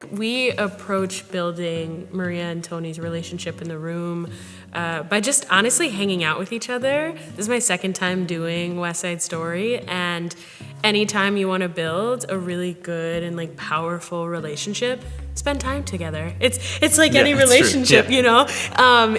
We approach building Maria and Tony's relationship in the room by just honestly hanging out with each other. This is my second time doing West Side Story, and anytime you want to build a really good and like powerful relationship, spend time together. It's like any relationship, you know.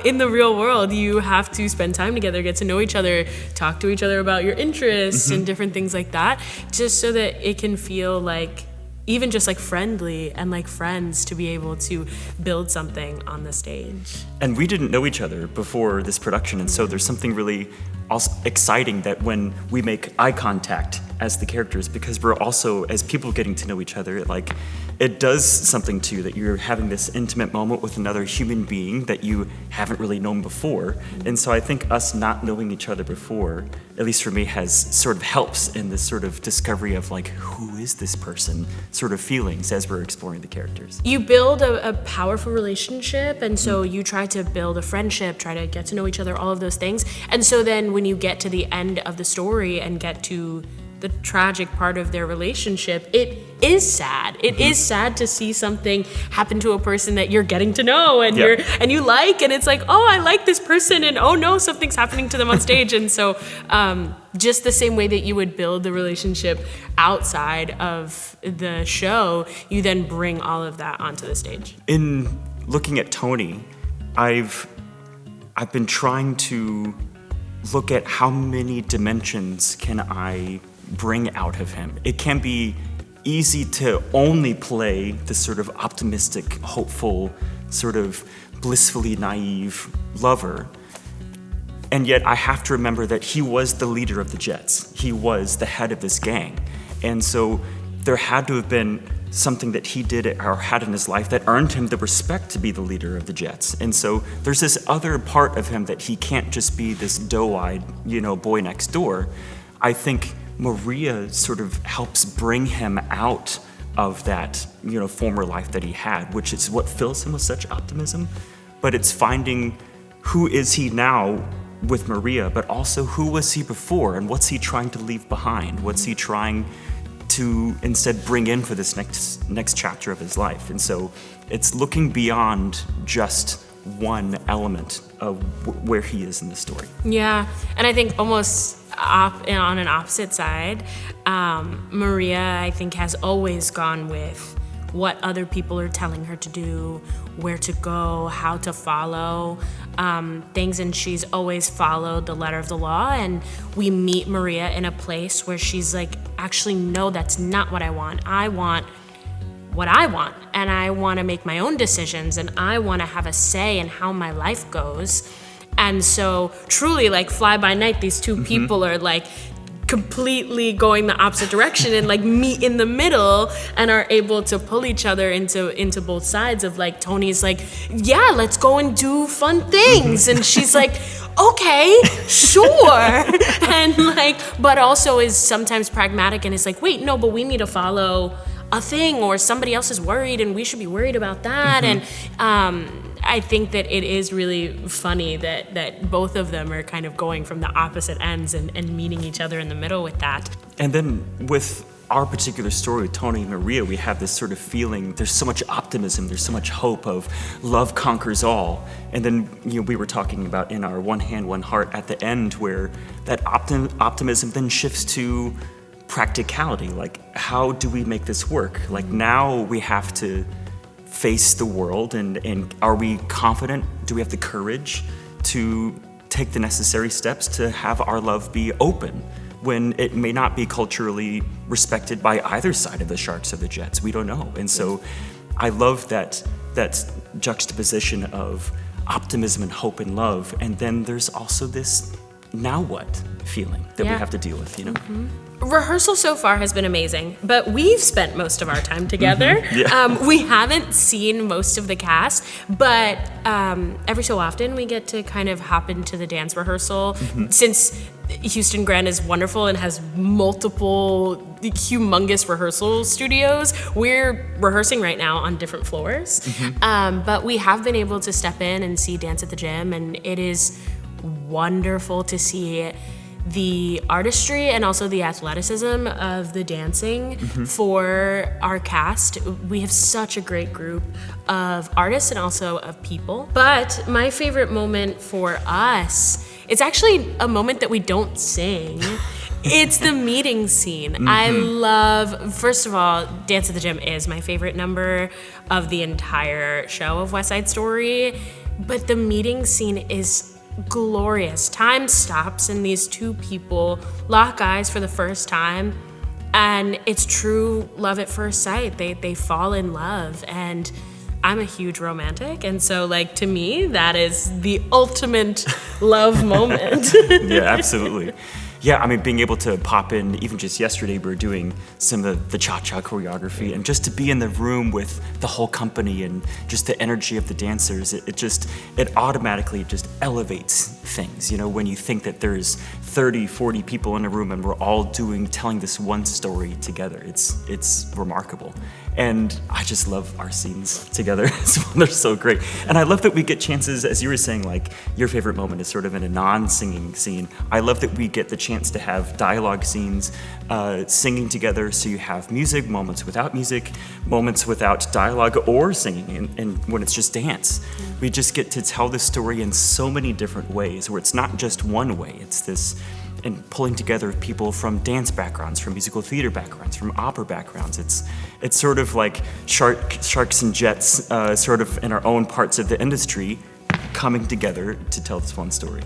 In the real world, you have to spend time together, get to know each other, talk to each other about your interests and different things like that, just so that it can feel like even just like friendly and like friends to be able to build something on the stage. And we didn't know each other before this production, and so there's something really also exciting that when we make eye contact as the characters, because we're also, as people getting to know each other, like it does something to you that you're having this intimate moment with another human being that you haven't really known before. And so I think us not knowing each other before, at least for me, has sort of helps in this sort of discovery of like, who is this person sort of feelings as we're exploring the characters. You build a powerful relationship, and so you try to build a friendship, try to get to know each other, all of those things. And so then when you get to the end of the story and get to the tragic part of their relationship, it is sad. It is sad to see something happen to a person that you're getting to know and you like, and it's like, oh, I like this person, and oh no, something's happening to them on stage. And so just the same way that you would build the relationship outside of the show, you then bring all of that onto the stage. In looking at Tony, I've been trying to look at how many dimensions can I bring out of him. It can be easy to only play this sort of optimistic, hopeful, sort of blissfully naive lover. And yet I have to remember that he was the leader of the Jets. He was the head of this gang. And so there had to have been something that he did or had in his life that earned him the respect to be the leader of the Jets. And so there's this other part of him that he can't just be this doe-eyed, boy next door. I think Maria sort of helps bring him out of that, former life that he had, which is what fills him with such optimism. But it's finding who is he now with Maria, but also who was he before, and what's he trying to leave behind? What's he trying to instead bring in for this next chapter of his life? And so it's looking beyond just one element of where he is in the story. Yeah, and I think almost on an opposite side, Maria, I think, has always gone with what other people are telling her to do, where to go, how to follow things, and she's always followed the letter of the law. And we meet Maria in a place where she's like, actually, no, that's not what I want. I want what I want, and I want to make my own decisions, and I want to have a say in how my life goes. And so truly, like, fly by night, these two people are like completely going the opposite direction and like meet in the middle and are able to pull each other into both sides of like, Tony's like, yeah, let's go and do fun things. And she's like, okay, sure. And like, but also is sometimes pragmatic and is like, wait, no, but we need to follow a thing, or somebody else is worried and we should be worried about that. And I think that it is really funny that both of them are kind of going from the opposite ends and meeting each other in the middle with that. And then with our particular story, Tony and Maria, we have this sort of feeling, there's so much optimism, there's so much hope of love conquers all. And then we were talking about in our One Hand, One Heart at the end, where that optimism then shifts to practicality. Like, how do we make this work? Like, now we have to face the world, and are we confident? Do we have the courage to take the necessary steps to have our love be open when it may not be culturally respected by either side of the Sharks or the Jets? We don't know. And so I love that juxtaposition of optimism and hope and love, and then there's also this now what feeling that we have to deal with, Rehearsal so far has been amazing, but we've spent most of our time together. We haven't seen most of the cast, but every so often we get to kind of hop into the dance rehearsal. Since Houston Grand is wonderful and has multiple humongous rehearsal studios, we're rehearsing right now on different floors. But we have been able to step in and see Dance at the Gym, and it is wonderful to see the artistry and also the athleticism of the dancing for our cast. We have such a great group of artists and also of people. But my favorite moment for us, it's actually a moment that we don't sing. It's the meeting scene. I love, first of all, Dance at the Gym is my favorite number of the entire show of West Side Story, but the meeting scene is glorious. Time stops and these two people lock eyes for the first time, and it's true love at first sight. They fall in love, and I'm a huge romantic, and so like to me that is the ultimate love moment. Yeah, absolutely. Yeah, I mean, being able to pop in, even just yesterday, we were doing some of the cha-cha choreography, and just to be in the room with the whole company and just the energy of the dancers, it automatically just elevates things. You know, when you think that there's 30, 40 people in a room and we're all telling this one story together, it's remarkable. And I just love our scenes together as well. They're so great. And I love that we get chances, as you were saying, like your favorite moment is sort of in a non-singing scene. I love that we get the chance to have dialogue scenes, singing together. So you have music, moments without music, moments without dialogue or singing, and when it's just dance. We just get to tell this story in so many different ways, where it's not just one way. It's this, and pulling together people from dance backgrounds, from musical theater backgrounds, from opera backgrounds. It's sort of like sharks and jets, sort of in our own parts of the industry, coming together to tell this one story.